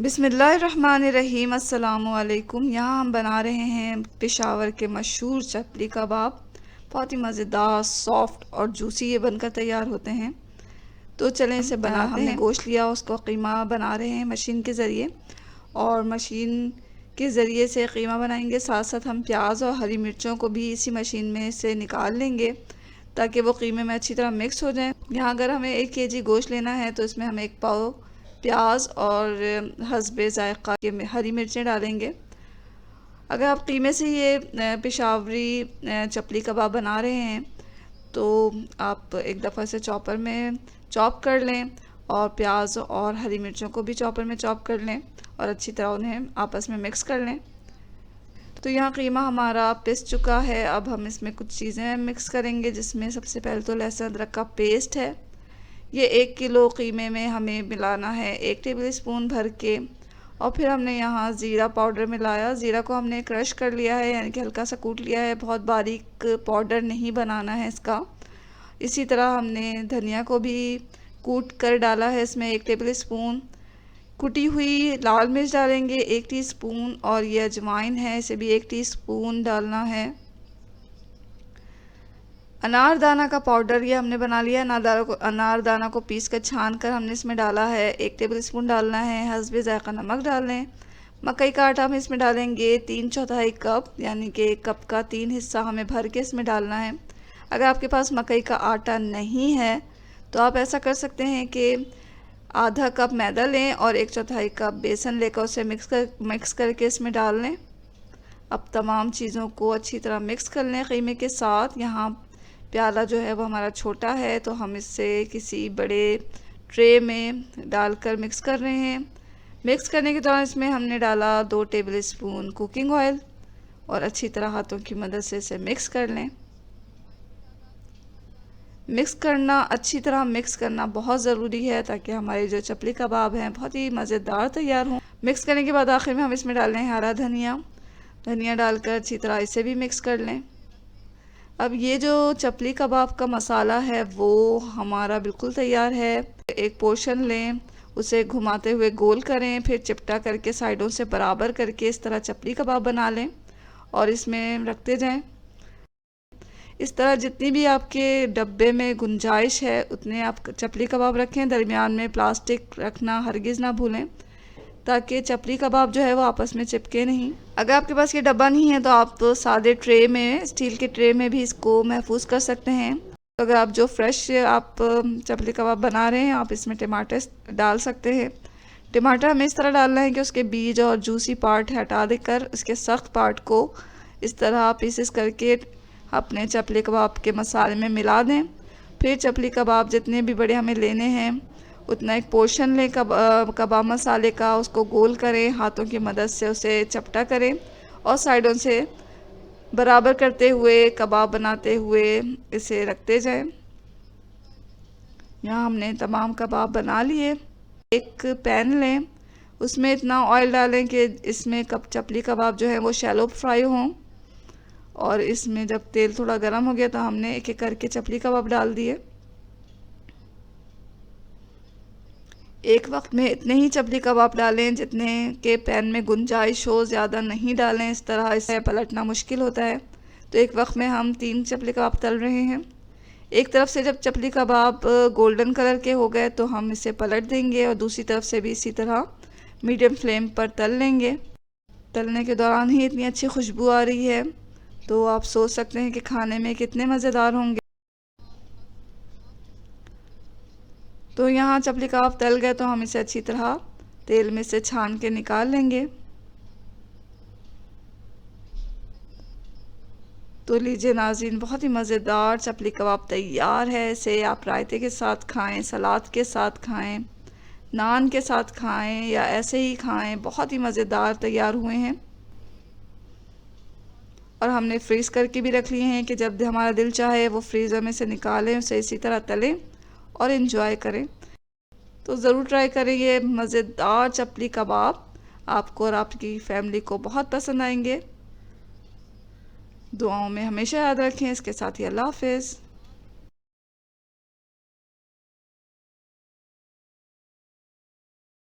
बिस्मिल्लाहिर्रहमानिर्रहीम। अस्सलामुअलैकुम। यहाँ हम बना रहे हैं पेशावर के मशहूर चपली कबाब। बहुत ही मज़ेदार, सॉफ्ट और जूसी ये बनकर तैयार होते हैं। तो चलें इसे बनाते हैं। हमने गोश्त लिया, उसको कीमा बना रहे हैं मशीन के ज़रिए, और मशीन के ज़रिए से कीमा बनाएंगे। साथ साथ हम प्याज और हरी मिर्चों को भी इसी मशीन में से निकाल लेंगे ताकि वो कीमे में अच्छी तरह मिक्स हो जाए। यहाँ अगर हमें 1 केजी गोश्त लेना है तो इसमें हम 1 पाव प्याज और हस्बे ज़ायक़ा के हरी मिर्चें डालेंगे। अगर आप कीमे से ये पेशावरी चपली कबाब बना रहे हैं तो आप एक दफ़ा से चॉपर में चॉप कर लें, और प्याज और हरी मिर्चों को भी चॉपर में चॉप कर लें और अच्छी तरह उन्हें आपस में मिक्स कर लें। तो यहाँ कीमा हमारा पिस चुका है। अब हम इसमें कुछ चीज़ें मिक्स करेंगे, जिसमें सबसे पहले तो लहसुन अदरक का पेस्ट है। ये 1 किलो कीमे में हमें मिलाना है 1 टेबल स्पून भर के। और फिर हमने यहाँ ज़ीरा पाउडर मिलाया। ज़ीरा को हमने क्रश कर लिया है, यानी कि हल्का सा कूट लिया है। बहुत बारीक पाउडर नहीं बनाना है इसका। इसी तरह हमने धनिया को भी कूट कर डाला है इसमें 1 टेबल स्पून। कुटी हुई लाल मिर्च डालेंगे 1 टीस्पून, और ये अजवाइन है, इसे भी 1 टीस्पून डालना है। अनारदाना का पाउडर ये हमने बना लिया। अनारदाना को पीस कर छान कर हमने इसमें डाला है, 1 टेबल स्पून डालना है। हस्बे ज़ायक़ा नमक डाल लें। मकई का आटा हम इसमें डालेंगे 3/4 कप, यानी कि 1 कप का 3 हिस्सा हमें भर के इसमें डालना है। अगर आपके पास मकई का आटा नहीं है तो आप ऐसा कर सकते हैं कि आधा कप मैदा लें और 1/4 कप बेसन लेकर उसे मिक्स करके इसमें डाल लें। अब तमाम चीज़ों को अच्छी तरह मिक्स कर लें कीमे के साथ। यहाँ प्याला जो है वो हमारा छोटा है, तो हम इससे किसी बड़े ट्रे में डालकर मिक्स कर रहे हैं। मिक्स करने के दौरान इसमें हमने डाला 2 टेबल स्पून कुकिंग ऑयल, और अच्छी तरह हाथों की मदद से इसे मिक्स कर लें। मिक्स करना, अच्छी तरह मिक्स करना बहुत ज़रूरी है ताकि हमारे जो चपली कबाब हैं बहुत ही मज़ेदार तैयार हों। मिक्स करने के बाद आखिर में हम इसमें डाल रहे हैं हरा धनिया डालकर अच्छी तरह इसे भी मिक्स कर लें। अब ये जो चपली कबाब का मसाला है वो हमारा बिल्कुल तैयार है। एक पोर्शन लें, उसे घुमाते हुए गोल करें, फिर चिपटा करके साइडों से बराबर करके इस तरह चपली कबाब बना लें और इसमें रखते जाएं। इस तरह जितनी भी आपके डब्बे में गुंजाइश है उतने आप चपली कबाब रखें। दरमियान में प्लास्टिक रखना हरगिज़ ना भूलें, ताकि चपली कबाब जो है वो आपस में चिपके नहीं। अगर आपके पास ये डब्बा नहीं है तो आप तो सादे ट्रे में, स्टील के ट्रे में भी इसको महफूज कर सकते हैं। तो अगर आप जो फ्रेश आप चपली कबाब बना रहे हैं, आप इसमें टमाटर डाल सकते हैं। टमाटर हमें इस तरह डालना है कि उसके बीज और जूसी पार्ट हटा देकर इसके सख्त पार्ट को इस तरह पीसेस करके अपने चपली कबाब के मसाले में मिला दें। फिर चपली कबाब जितने भी बड़े हमें लेने हैं उतना एक पोर्शन लें कबाब मसाले का, उसको गोल करें, हाथों की मदद से उसे चपटा करें और साइडों से बराबर करते हुए कबाब बनाते हुए इसे रखते जाएं। यहाँ हमने तमाम कबाब बना लिए। एक पैन लें, उसमें इतना ऑयल डालें कि इसमें चपली कबाब जो है वो शैलो फ्राई हों, और इसमें जब तेल थोड़ा गर्म हो गया तो हमने एक एक करके चपली कबाब डाल दिए। एक वक्त में इतने ही चपली कबाब डालें जितने के पैन में गुंजाइश हो, ज़्यादा नहीं डालें, इस तरह इसे पलटना मुश्किल होता है। तो एक वक्त में हम 3 चपली कबाब तल रहे हैं। एक तरफ से जब चपली कबाब गोल्डन कलर के हो गए तो हम इसे पलट देंगे, और दूसरी तरफ से भी इसी तरह मीडियम फ्लेम पर तल लेंगे। तलने के दौरान ही इतनी अच्छी खुशबू आ रही है तो आप सोच सकते हैं कि खाने में कितने मज़ेदार होंगे। तो यहाँ चपली कबाब तल गए तो हम इसे अच्छी तरह तेल में से छान के निकाल लेंगे। तो लीजिए नाज़रीन, बहुत ही मज़ेदार चपली कबाब तैयार है। इसे आप रायते के साथ खाएं, सलाद के साथ खाएं, नान के साथ खाएं, या ऐसे ही खाएं। बहुत ही मज़ेदार तैयार हुए हैं, और हमने फ्रीज़ करके भी रख लिए हैं कि जब हमारा दिल चाहे वो फ्रीज़र में से निकालें, उसे इसी तरह तलें और इन्जॉय करें। तो ज़रूर ट्राई करें ये मज़ेदार चपली कबाब। आपको और आपकी फैमिली को बहुत पसंद आएंगे। दुआओं में हमेशा याद रखें। इसके साथ ही अल्लाह हाफ़िज़।